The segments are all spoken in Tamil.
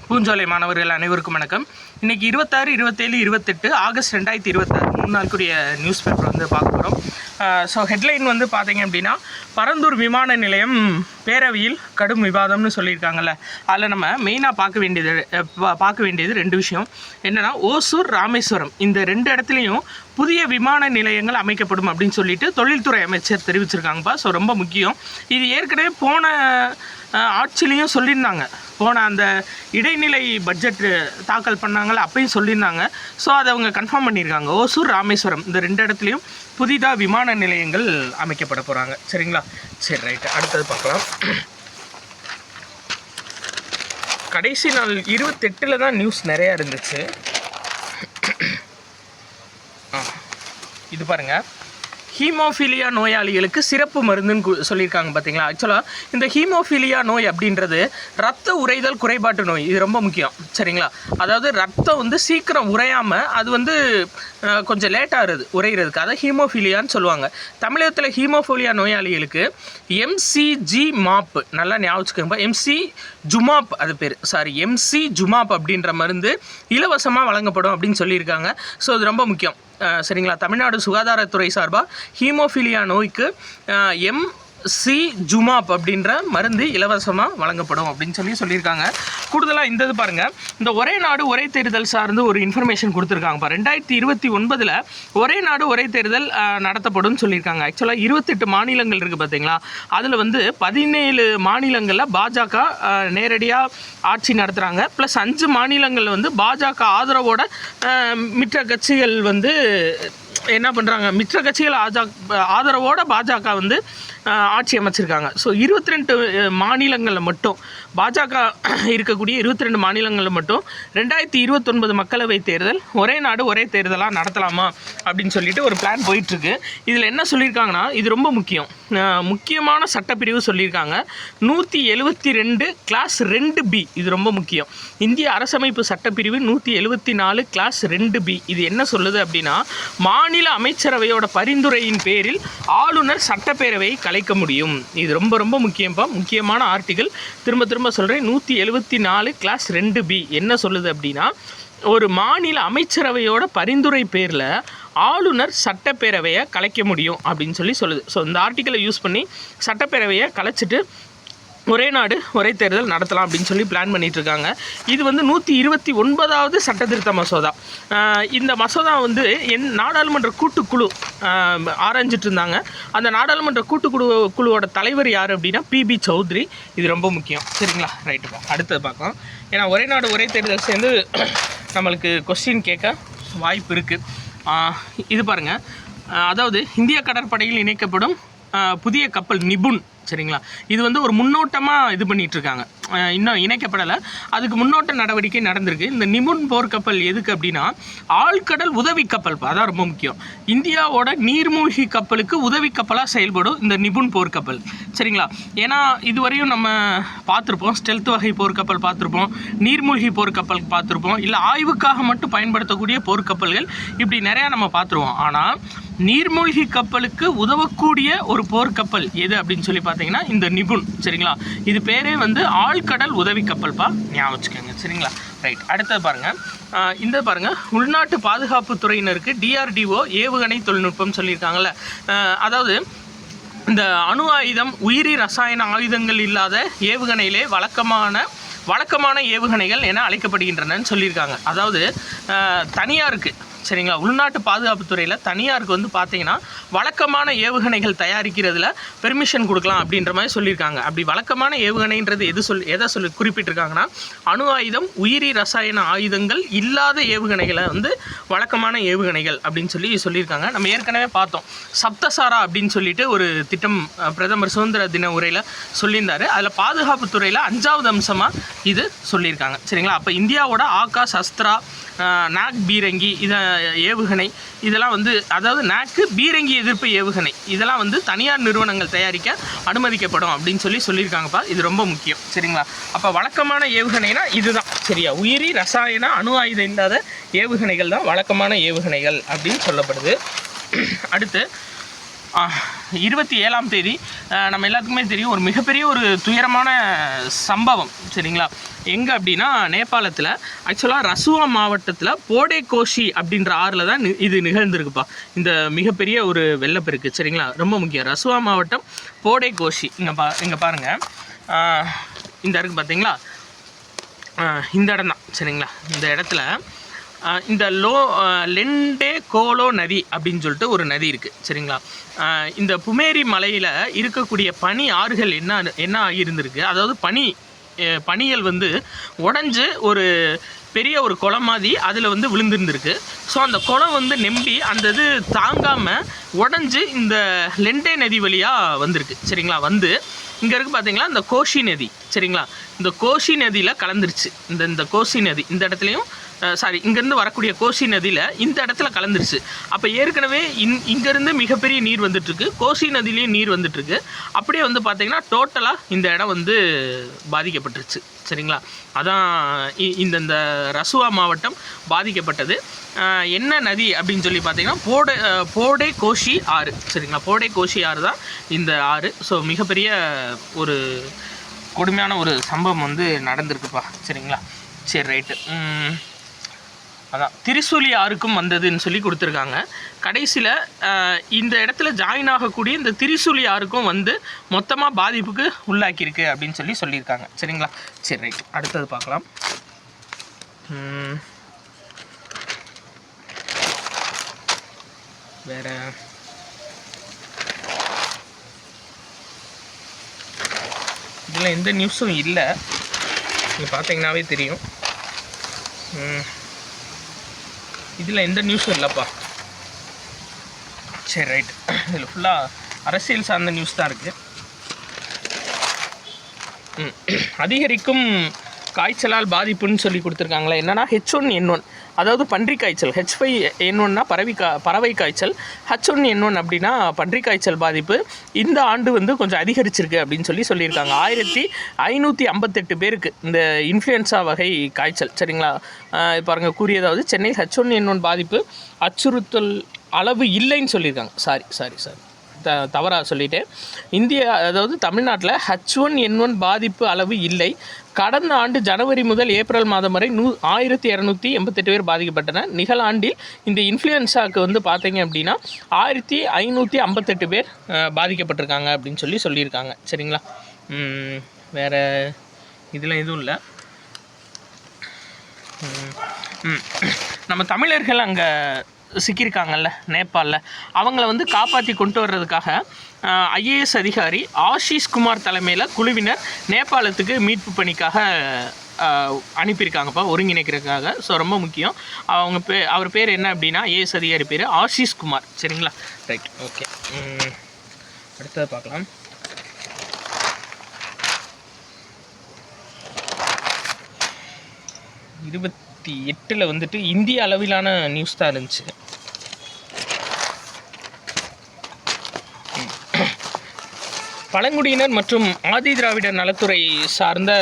பூஞ்சோலை மாணவர்கள் அனைவருக்கும் வணக்கம். இன்றைக்கி 26, 27, 28 ஆகஸ்ட் 2026 3 நாளுக்குரிய நியூஸ் பேப்பர் வந்து பார்க்க போகிறோம். ஸோ ஹெட்லைன் வந்து பார்த்தீங்க அப்படின்னா, பரந்தூர் விமான நிலையம் பேரவையில் கடும் விவாதம்னு சொல்லியிருக்காங்கல்ல. அதில் நம்ம மெயினாக பார்க்க வேண்டியது 2 விஷயம். என்னென்னா, ஓசூர், ராமேஸ்வரம் இந்த 2 இடத்துலையும் புதிய விமான நிலையங்கள் அமைக்கப்படும் அப்படின்னு சொல்லிட்டு தொழில்துறை அமைச்சர் தெரிவிச்சிருக்காங்கப்பா. ஸோ ரொம்ப முக்கியம். இது ஏற்கனவே போன ஆட்சிலையும் சொல்லியிருந்தாங்க. போன அந்த இடைநிலை பட்ஜெட் தாக்கல் பண்ணாங்களே அப்பையும் சொல்லியிருந்தாங்க. ஸோ அதை அவங்க கன்ஃபார்ம் பண்ணியிருக்காங்க. ஓசூர், ராமேஸ்வரம் இந்த 2 இடத்துலையும் புதிதாக விமான நிலையங்கள் அமைக்கப்பட போகிறாங்க. சரிங்களா? சரி, ரைட்டு. அடுத்தது பார்க்கலாம். கடைசி நாள் 28 தான் நியூஸ் நிறையா இருந்துச்சு. இது பாருங்கள், ஹீமோஃபீலியா நோயாளிகளுக்கு சிறப்பு மருந்துன்னு சொல்லியிருக்காங்க பார்த்தீங்களா. ஆக்சுவலாக இந்த ஹீமோஃபீலியா நோய் அப்படின்றது ரத்த உறைதல் குறைபாட்டு நோய். இது ரொம்ப முக்கியம். சரிங்களா? அதாவது ரத்தம் வந்து சீக்கிரம் உறையாமல் அது வந்து கொஞ்சம் லேட்டாகிறது உறைகிறதுக்கு. அதை ஹீமோஃபீலியான்னு சொல்லுவாங்க. தமிழகத்தில் ஹீமோஃபீலியா நோயாளிகளுக்கு எம்சிஜி மாப், நல்லா ஞாபகம், எம்சி ஜுமாப், அது பேர் எம்சி ஜுமாப் அப்படின்ற மருந்து இலவசமாக வழங்கப்படும் அப்படின்னு சொல்லியிருக்காங்க. ஸோ அது ரொம்ப முக்கியம். சரிங்களா? தமிழ்நாடு சுகாதாரத்துறை சார்பாக ஹீமோஃபீலியா நோய்க்கு எம்சி ஜுமாப் அப்படின்ற மருந்து இலவசமாக வழங்கப்படும் அப்படின்னு சொல்லியிருக்காங்க. கூடுதலாக இந்த இது பாருங்கள், இந்த ஒரே நாடு ஒரே தேர்தல் சார்ந்து ஒரு இன்ஃபர்மேஷன் கொடுத்துருக்காங்கப்பா. 2029 ஒரே நாடு ஒரே தேர்தல் நடத்தப்படும் சொல்லியிருக்காங்க. ஆக்சுவலாக 28 மாநிலங்கள் இருக்குது பார்த்தீங்களா. அதில் வந்து 17 மாநிலங்களில் பாஜக நேரடியாக ஆட்சி நடத்துகிறாங்க. ப்ளஸ் 5 மாநிலங்களில் வந்து பாஜக ஆதரவோட மிற்ற கட்சிகள் வந்து என்ன பண்ணுறாங்க, மிற்ற கட்சிகள் ஆதரவோட பாஜக வந்து ஆட்சி அமைச்சிருக்காங்க. ஸோ 22 மாநிலங்களில் மட்டும் பாஜக இருக்கக்கூடிய 22 மாநிலங்களில் மட்டும் 2029 மக்களவை தேர்தல் ஒரே நாடு ஒரே தேர்தலாக நடத்தலாமா அப்படின்னு சொல்லிட்டு ஒரு பிளான் போயிட்டுருக்கு. இதில் என்ன சொல்லியிருக்காங்கன்னா, இது ரொம்ப முக்கியமான சட்டப்பிரிவு சொல்லியிருக்காங்க. 172 கிளாஸ் 2B. இது ரொம்ப முக்கியம். இந்திய அரசமைப்பு சட்டப்பிரிவு 174 கிளாஸ் 2B. இது என்ன சொல்லுது அப்படின்னா, மாநில அமைச்சரவையோட பரிந்துரையின் பேரில் ஆளுநர் சட்டப்பேரவையை கலைக்க முடியும். இது ரொம்ப முக்கியமான ஆர்டிகல். திரும்ப சொல்கிறேன், 174 கிளாஸ் 2B என்ன சொல்லுது அப்படின்னா, ஒரு மாநில அமைச்சரவையோட பரிந்துரை பேரில் ஆளுநர் சட்டப்பேரவையை கலைக்க முடியும் அப்படின்னு சொல்லுது. ஸோ இந்த ஆர்டிக்கலை யூஸ் பண்ணி சட்டப்பேரவையை கலைச்சிட்டு ஒரே நாடு ஒரே தேர்தல் நடத்தலாம் அப்படின்னு சொல்லி பிளான் பண்ணிகிட்ருக்காங்க. இது வந்து 129வது சட்ட திருத்த மசோதா. இந்த மசோதா வந்து நாடாளுமன்ற கூட்டுக்குழு ஆராய்ஞ்சிட்டு இருந்தாங்க. அந்த நாடாளுமன்ற கூட்டுக்குழுவோட தலைவர் யார் அப்படின்னா பிபி சௌத்ரி. இது ரொம்ப முக்கியம். சரிங்களா? ரைட்டுப்பா. அடுத்தது பார்க்கலாம். ஏன்னா ஒரே நாடு ஒரே தேர்தல் சேர்ந்து நம்மளுக்கு கொஸ்டின் கேட்க வாய்ப்பு இருக்குது. இது பாருங்கள், அதாவது இந்திய கடற்படையில் இணைக்கப்படும் புதிய கப்பல் நிபுண். சரிங்களா? இது வந்து ஒரு முன்னோட்டமாக இது பண்ணிகிட்ருக்காங்க. இன்னும் இணைக்கப்படலை. அதுக்கு முன்னோட்ட நடவடிக்கை நடந்திருக்கு. இந்த நிபுண் போர்க்கப்பல் எதுக்கு அப்படின்னா, ஆழ்கடல் உதவி கப்பல். அதான் ரொம்ப முக்கியம். இந்தியாவோட நீர்மூழ்கி கப்பலுக்கு உதவி கப்பலாக செயல்படும் இந்த நிபுண் போர்க்கப்பல். சரிங்களா? ஏன்னா இதுவரையும் நம்ம பார்த்துருப்போம், ஸ்டெல்த் வகை போர்க்கப்பல் பார்த்துருப்போம், நீர்மூழ்கி போர்க்கப்பல் பார்த்துருப்போம், இல்லை ஆய்வுக்காக மட்டும் பயன்படுத்தக்கூடிய போர்க்கப்பல்கள், இப்படி நிறையா நம்ம பார்த்துருவோம். ஆனால் நீர்மூழ்கி கப்பலுக்கு உதவக்கூடிய ஒரு போர்க்கப்பல் எது அப்படின்னு சொல்லி பார்த்தீங்கன்னா இந்த நிபுண். சரிங்களா? இது பேரே வந்து ஆழ்கடல் உதவி கப்பல்ப்பா, ஞாபகம் வச்சுக்கோங்க. சரிங்களா? ரைட். அடுத்தது பாருங்கள், உள்நாட்டு பாதுகாப்பு துறையினருக்கு DRDO ஏவுகணை தொழில்நுட்பம் சொல்லியிருக்காங்கல்ல. அதாவது இந்த அணு ஆயுதம், உயிரி ரசாயன ஆயுதங்கள் இல்லாத ஏவுகணையிலே வழக்கமான ஏவுகணைகள் என அழைக்கப்படுகின்றனன்னு சொல்லியிருக்காங்க. அதாவது தனியாருக்கு, சரிங்களா, உள்நாட்டு பாதுகாப்பு துறையில் தனியாருக்கு வந்து பார்த்தீங்கன்னா வழக்கமான ஏவுகணைகள் தயாரிக்கிறதுல பெர்மிஷன் கொடுக்கலாம் அப்படின்ற மாதிரி சொல்லியிருக்காங்க. அப்படி வழக்கமான ஏவுகணைன்றது எதை குறிப்பிட்டிருக்காங்கன்னா, அணு ஆயுதம், உயிரி ரசாயன ஆயுதங்கள் இல்லாத ஏவுகணைகளை வந்து வழக்கமான ஏவுகணைகள் அப்படின்னு சொல்லியிருக்காங்க. நம்ம ஏற்கனவே பார்த்தோம், சப்தசாரா அப்படின்னு சொல்லிட்டு ஒரு திட்டம் பிரதமர் சுதந்திர தின உரையில் சொல்லியிருந்தார். அதில் பாதுகாப்பு துறையில் 5வது அம்சமாக இது சொல்லியிருக்காங்க. சரிங்களா? அப்போ இந்தியாவோட ஆகாஷ், அஸ்த்ரா, நாக் பீரங்கி ஏவுகணை இதெல்லாம் வந்து, அதாவது நாக்கு பீரங்கி எதிர்ப்பு ஏவுகணை இதெல்லாம் வந்து தனியார் நிறுவனங்கள் தயாரிக்க அனுமதிக்கப்படும் அப்படின்னு சொல்லியிருக்காங்கப்பா. இது ரொம்ப முக்கியம். சரிங்களா? அப்போ வழக்கமான ஏவுகணைனா இதுதான். சரியா? உயிரி ரசாயன அணு ஆயுதம் இல்லாத ஏவுகணைகள் தான் வழக்கமான ஏவுகணைகள் அப்படின்னு சொல்லப்படுது. அடுத்து 27ஆம் தேதி நம்ம எல்லாத்துக்குமே தெரியும் ஒரு மிகப்பெரிய ஒரு துயரமான சம்பவம் சரிங்களா. எங்கே அப்படின்னா நேபாளத்தில் ஆக்சுவலாக ரசுவா மாவட்டத்தில் போடே கோஷி அப்படின்ற ஆறில் தான் இது நிகழ்ந்திருக்குப்பா. இந்த மிகப்பெரிய ஒரு வெள்ளப்பெருக்கு சரிங்களா, ரொம்ப முக்கியம். ரசுவா மாவட்டம் போடே கோஷி இங்கே பாருங்கள், இந்த இருக்குது பார்த்தீங்களா, இந்த இடம் தான் சரிங்களா. இந்த இடத்துல இந்த லெண்டே கோலோ நதி அப்படின்னு சொல்லிட்டு ஒரு நதி இருக்குது சரிங்களா. இந்த புமேரி மலையில் இருக்கக்கூடிய பனி ஆறுகள் என்ன ஆகியிருந்திருக்கு, அதாவது பனிகள் வந்து உடஞ்சி ஒரு பெரிய ஒரு குளம் மாதிரி அதில் வந்து விழுந்துருந்துருக்கு. ஸோ அந்த குளம் வந்து நெம்பி அந்த இது தாங்காமல் உடஞ்சி இந்த லெண்டே நதி வழியாக வந்திருக்கு சரிங்களா. வந்து இங்கே இருக்குது பார்த்தீங்களா இந்த கோஷி நதி சரிங்களா. இந்த கோஷி நதியில் கலந்துருச்சு. இந்த கோஷி நதி இந்த இடத்துலையும் இங்கேருந்து வரக்கூடிய கோஷி நதியில் இந்த இடத்துல கலந்துருச்சு. அப்போ ஏற்கனவே இங்கேருந்து மிகப்பெரிய நீர் வந்துட்டுருக்கு, கோஷி நதியிலையும் நீர் வந்துட்டுருக்கு. அப்படியே வந்து பார்த்திங்கன்னா டோட்டலாக இந்த இடம் வந்து பாதிக்கப்பட்டுருச்சு சரிங்களா. அதான் இந்த ரசுவா மாவட்டம் பாதிக்கப்பட்டது. என்ன நதி அப்படின்னு சொல்லி பார்த்தீங்கன்னா போடே கோஷி ஆறு சரிங்களா. போடே கோஷி ஆறு தான் இந்த ஆறு. ஸோ மிகப்பெரிய ஒரு கொடுமையான ஒரு சம்பவம் வந்து நடந்திருக்குப்பா சரிங்களா. சரி ரைட்டு. அதான் திரிசூலி ஆறுக்கும் வந்ததுன்னு சொல்லி கொடுத்துருக்காங்க. கடைசியில் இந்த இடத்துல ஜாயின் ஆகக்கூடிய இந்த திரிசூலி ஆறுக்கும் வந்து மொத்தமாக பாதிப்புக்கு உள்ளாக்கியிருக்கு அப்படின்னு சொல்லியிருக்காங்க சரிங்களா. சரி ரைட், அடுத்தது பார்க்கலாம். வேறு இதில் எந்த நியூஸும் இல்லை, நீங்கள் பார்த்தீங்கன்னாவே தெரியும். இதில் எந்த நியூஸும் இல்லைப்பா. சரி ரைட், இதில் ஃபுல்லாக அரசியல் சார்ந்த நியூஸ் தான் இருக்குது. அதிகரிக்கும் காய்ச்சலால் பாதிப்புன்னு சொல்லி கொடுத்துருக்காங்களா. என்னென்னா H1N1, அதாவது பன்றி காய்ச்சல். H5N1னா பறவை காய்ச்சல், H1N1 அப்படின்னா பன்றி காய்ச்சல் பாதிப்பு இந்த ஆண்டு வந்து கொஞ்சம் அதிகரிச்சிருக்கு அப்படின்னு சொல்லியிருக்காங்க. 1558 பேருக்கு இந்த இன்ஃப்ளூயன்ஸா வகை காய்ச்சல் சரிங்களா. பாருங்கள் கூறியதாவது சென்னை H1N1 பாதிப்பு அச்சுறுத்தல் அளவு இல்லைன்னு சொல்லியிருக்காங்க. சாரி தவறாக சொல்லிட்டேன். அதாவது தமிழ்நாட்டில் H1N1 பாதிப்பு அளவு இல்லை. கடந்த ஆண்டு ஜனவரி முதல் ஏப்ரல் மாதம் வரை 1288 பேர் பாதிக்கப்பட்டனர். நிகழாண்டில் இந்த இன்ஃப்ளூயன்ஸாவுக்கு வந்து பார்த்தீங்க அப்படின்னா 1558 பேர் பாதிக்கப்பட்டிருக்காங்க அப்படின்னு சொல்லியிருக்காங்க சரிங்களா. வேறு இதில் எதுவும் இல்லை. நம்ம தமிழர்கள் அங்கே சிக்கியிருக்காங்கல்ல நேபாளில், அவங்கள வந்து காப்பாற்றி கொண்டு வர்றதுக்காக IAS அதிகாரி ஆஷிஷ் குமார் தலைமையில் குழுவினர் நேபாளத்துக்கு மீட்பு பணிக்காக அனுப்பியிருக்காங்கப்பா, ஒருங்கிணைக்கிறதுக்காக. ஸோ ரொம்ப முக்கியம். அவர் பேர் என்ன அப்படின்னா IAS அதிகாரி பேர் ஆஷிஷ் குமார் சரிங்களா. Right, okay. அடுத்தது பார்க்கலாம். '28 வந்துட்டு இந்திய அளவிலான நியூஸ் தான் இருந்துச்சு. பழங்குடியினர் மற்றும் ஆதி திராவிடர் நலத்துறை சார்ந்த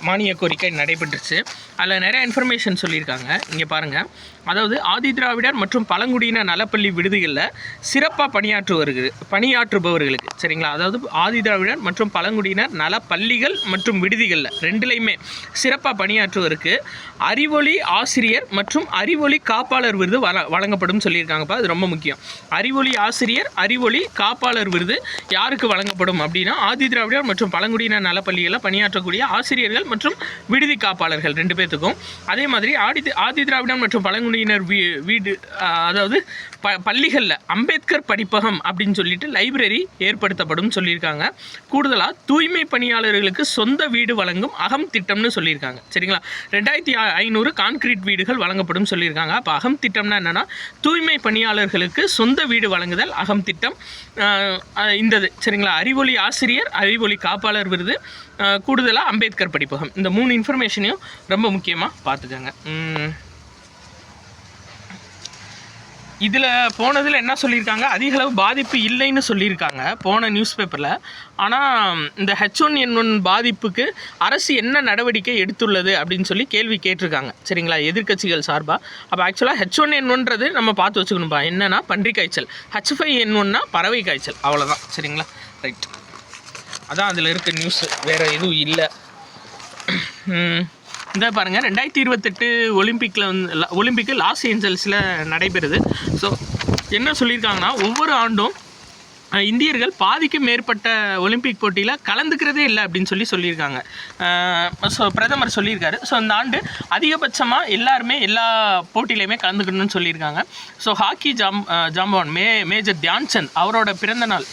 மானிய கோரிக்கை நடைபெற்றுச்சு. அதில் நிறைய இன்ஃபர்மேஷன் சொல்லியிருக்காங்க. இங்கே பாருங்கள், அதாவது ஆதி திராவிடர் மற்றும் பழங்குடியினர் நலப்பள்ளி விடுதிகளில் சிறப்பாக பணியாற்றுபவர்களுக்கு சரிங்களா, அதாவது ஆதி திராவிடர் மற்றும் பழங்குடியினர் நலப்பள்ளிகள் மற்றும் விடுதிகளில் ரெண்டுலேயுமே சிறப்பாக பணியாற்றுவதற்கு அறிவொளி ஆசிரியர் மற்றும் அறிவொளி காப்பாளர் விருது வழங்கப்படும் சொல்லியிருக்காங்கப்பா. அது ரொம்ப முக்கியம். அறிவொளி ஆசிரியர், அறிவொளி காப்பாளர் விருது யாருக்கு வழங்கப்படும் அப்படின்னா ஆதி திராவிடர் மற்றும் பழங்குடியினர் நலப்பள்ளிகளில் பணியாற்றக்கூடிய ஆசிரியர்கள் மற்றும் விடுதி காப்பாளர்கள் 2 பேர்த்துக்கும். அதே மாதிரி ஆதி திராவிடர் மற்றும் பழங்குடியினர் வீடு, அதாவது பள்ளிகளில் அம்பேத்கர் படிப்பகம் அப்படின்னு சொல்லிட்டு லைப்ரரி ஏற்படுத்தப்படும் சொல்லியிருக்காங்க. கூடுதலாக தூய்மை பணியாளர்களுக்கு சொந்த வீடு வழங்கும் அகம் திட்டம்னு சொல்லியிருக்காங்க சரிங்களா. 2500 கான்கிரீட் வீடுகள் வழங்கப்படும் சொல்லியிருக்காங்க. அப்போ அகம் திட்டம்னா என்னென்னா தூய்மை பணியாளர்களுக்கு சொந்த வீடு வழங்குதல் அகம் திட்டம். இந்த சரிங்களா, அறிவொளி ஆசிரியர், அறிவொளி காப்பாளர் விருது, கூடுதலாக அம்பேத்கர் படிப்பகம். இந்த 3 இன்ஃபர்மேஷனையும் ரொம்ப முக்கியமாக பார்த்துக்கோங்க. இதில் போனதில் என்ன சொல்லியிருக்காங்க, அதிக அளவு பாதிப்பு இல்லைன்னு சொல்லியிருக்காங்க போன நியூஸ் பேப்பரில். ஆனால் இந்த H1N1 பாதிப்புக்கு அரசு என்ன நடவடிக்கை எடுத்துள்ளது அப்படின்னு சொல்லி கேள்வி கேட்டிருக்காங்க. சரிங்களா, எதிர்க்கட்சிகள் சார்பாக. அப்போ ஆக்சுவலாக H1N1ன்றது நம்ம பார்த்து வச்சுக்கணும்பா. என்னென்னா பன்றி காய்ச்சல், H5N1னா பறவை காய்ச்சல், அவ்வளோதான். சரிங்களா, ரைட். அதான் அதில் இருக்க நியூஸு, வேறு எதுவும் இல்லை. இந்த பாருங்கள், 2028 ஒலிம்பிக்கில் ஒலிம்பிக்கு லாஸ் ஏஞ்சல்ஸில் நடைபெறுது. ஸோ என்ன சொல்லியிருக்காங்கன்னா, ஒவ்வொரு ஆண்டும் இந்தியர்கள் பாதிக்கும் மேற்பட்ட ஒலிம்பிக் போட்டியில் கலந்துக்கிறதே இல்லை அப்படின்னு சொல்லியிருக்காங்க. ஸோ பிரதமர் சொல்லியிருக்காரு. ஸோ இந்த ஆண்டு அதிகபட்சமாக எல்லாருமே எல்லா போட்டியிலையுமே கலந்துக்கணும்னு சொல்லியிருக்காங்க. ஸோ ஹாக்கி ஜாம்பவான் மேஜர் தியான்சந்த் அவரோட பிறந்தநாள்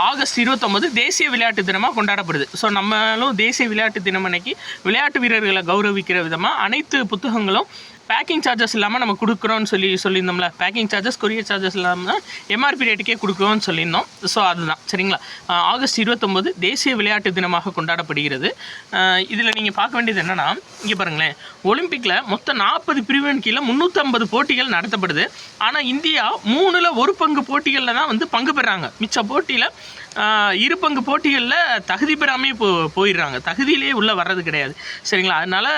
ஆகஸ்ட் 29 தேசிய விளையாட்டு தினமாக கொண்டாடப்படுது. ஸோ நம்மளும் தேசிய விளையாட்டு தினம் அன்னைக்கு விளையாட்டு வீரர்களை கௌரவிக்கிற விதமாக அனைத்து புத்தகங்களும் பேக்கிங் சார்ஜஸ் இல்லாமல் நம்ம கொடுக்குறோன்னு சொல்லியிருந்தோம்ல. பேக்கிங் சார்ஜஸ், கொரியர் சார்ஜஸ் இல்லாமல் எம்ஆர்பி ரேட்டுக்கே கொடுக்குறோன்னு சொல்லியிருந்தோம். ஸோ அதுதான். சரிங்களா, ஆகஸ்ட் 29 தேசிய விளையாட்டு தினமாக கொண்டாடப்படுகிறது. இதில் நீங்கள் பார்க்க வேண்டியது என்னென்னா, இங்கே பாருங்களேன், ஒலிம்பிக்கில் மொத்தம் 40 பிரிவின் கீழே 350 போட்டிகள் நடத்தப்படுது. ஆனால் இந்தியா 3ல் 1 பங்கு போட்டிகளில் தான் பங்கு பெறாங்க. மிச்ச போட்டியில் 2 பங்கு போட்டிகளில் தகுதி பெறாமே போயிடுறாங்க. தகுதியிலே உள்ளே வர்றது கிடையாது. சரிங்களா, அதனால்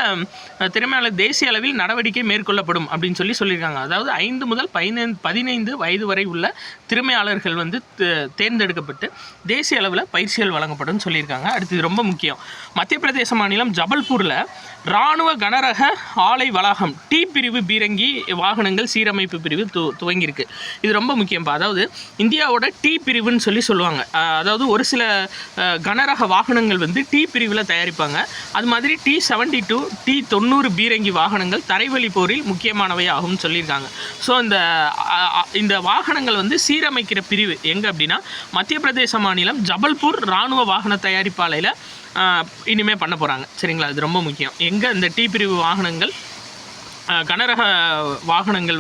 திறமையாளர் தேசிய அளவில் நடவடிக்கை மேற்கொள்ளப்படும் அப்படின்னு சொல்லியிருக்காங்க. அதாவது 5 முதல் 15 வயது வரை உள்ள திறமையாளர்கள் தேர்ந்தெடுக்கப்பட்டு தேசிய அளவில் பயிற்சிகள் வழங்கப்படும் சொல்லியிருக்காங்க. அடுத்தது ரொம்ப முக்கியம், மத்திய பிரதேச மாநிலம் ஜபல்பூரில் இராணுவ கனரக ஆலை வளாகம் டி பிரிவு பீரங்கி வாகனங்கள் சீரமைப்பு பிரிவு துவங்கியிருக்கு. இது ரொம்ப முக்கியம்ப்பா. அதாவது இந்தியாவோட டி பிரிவுன்னு சொல்லுவாங்க. அதாவது ஒரு சில கனரக வாகனங்கள் டி பிரிவில் தயாரிப்பாங்க. அது மாதிரி T-72 T-90 பீரங்கி வாகனங்கள் தரைவழி போரில் முக்கியமானவை ஆகும்னு சொல்லியிருக்காங்க. ஸோ இந்த வாகனங்கள் சீரமைக்கிற பிரிவு எங்கே அப்படின்னா மத்திய பிரதேச மாநிலம் ஜபல்பூர் இராணுவ வாகன தயாரிப்பு ஆலையில் இனிமேல் பண்ண போகிறாங்க. சரிங்களா, இது ரொம்ப முக்கியம். எங்கே இந்த டி பிரிவு வாகனங்கள் கனரக வாகனங்கள்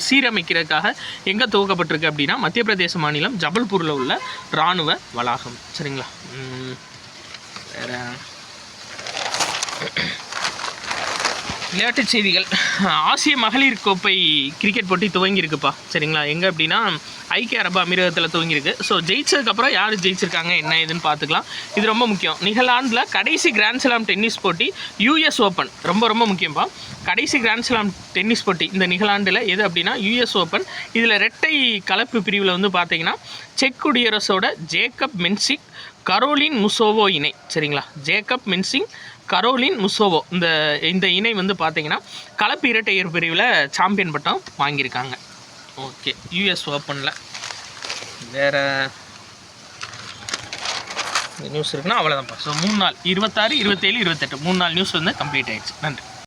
சீரமைக்கிறதுக்காக எங்கே துவக்கப்பட்டிருக்கு அப்படின்னா மத்திய பிரதேச மாநிலம் ஜபல்பூரில் உள்ள இராணுவ வளாகம். சரிங்களா, வேறு விளையாட்டுச் செய்திகள். ஆசிய மகளிர் கோப்பை கிரிக்கெட் போட்டி துவங்கியிருக்குப்பா. சரிங்களா, எங்கே அப்படின்னா ஐக்கிய அரபு அமீரகத்தில் துவங்கியிருக்கு. ஸோ ஜெயிச்சதுக்கப்புறம் யார் ஜெயிச்சிருக்காங்க என்ன ஏதுன்னு பார்த்துக்கலாம். இது ரொம்ப முக்கியம். நிகழாண்டில் கடைசி கிராண்ட் ஸ்லாம் டென்னிஸ் போட்டி யூஎஸ் ஓப்பன். ரொம்ப ரொம்ப முக்கியம்ப்பா. கடைசி கிராண்ட் ஸ்லாம் டென்னிஸ் போட்டி இந்த நிகழாண்டில் எது அப்படின்னா யூஎஸ் ஓப்பன். இதில் இரட்டை கலப்பு பிரிவில் பார்த்தீங்கன்னா செக் குடியரசோட ஜேக்கப் மென்சிக் கரோலின் முசோவோ இணை. சரிங்களா, ஜேக்கப் மென்சிங் கரோலின் முசோவோ இந்த இணை பார்த்தீங்கன்னா கலப்பு இரட்டையர் பிரிவில் சாம்பியன் பட்டம் வாங்கியிருக்காங்க. ஓகே, யூஎஸ் ஓப்பனில் வேறு நியூஸ் இருக்குன்னா அவ்வளோதான்ப்பா. ஸோ 3 நாள் 26, 27, 28 3 நாள் நியூஸ் கம்ப்ளீட் ஆகிடுச்சு. நன்றி.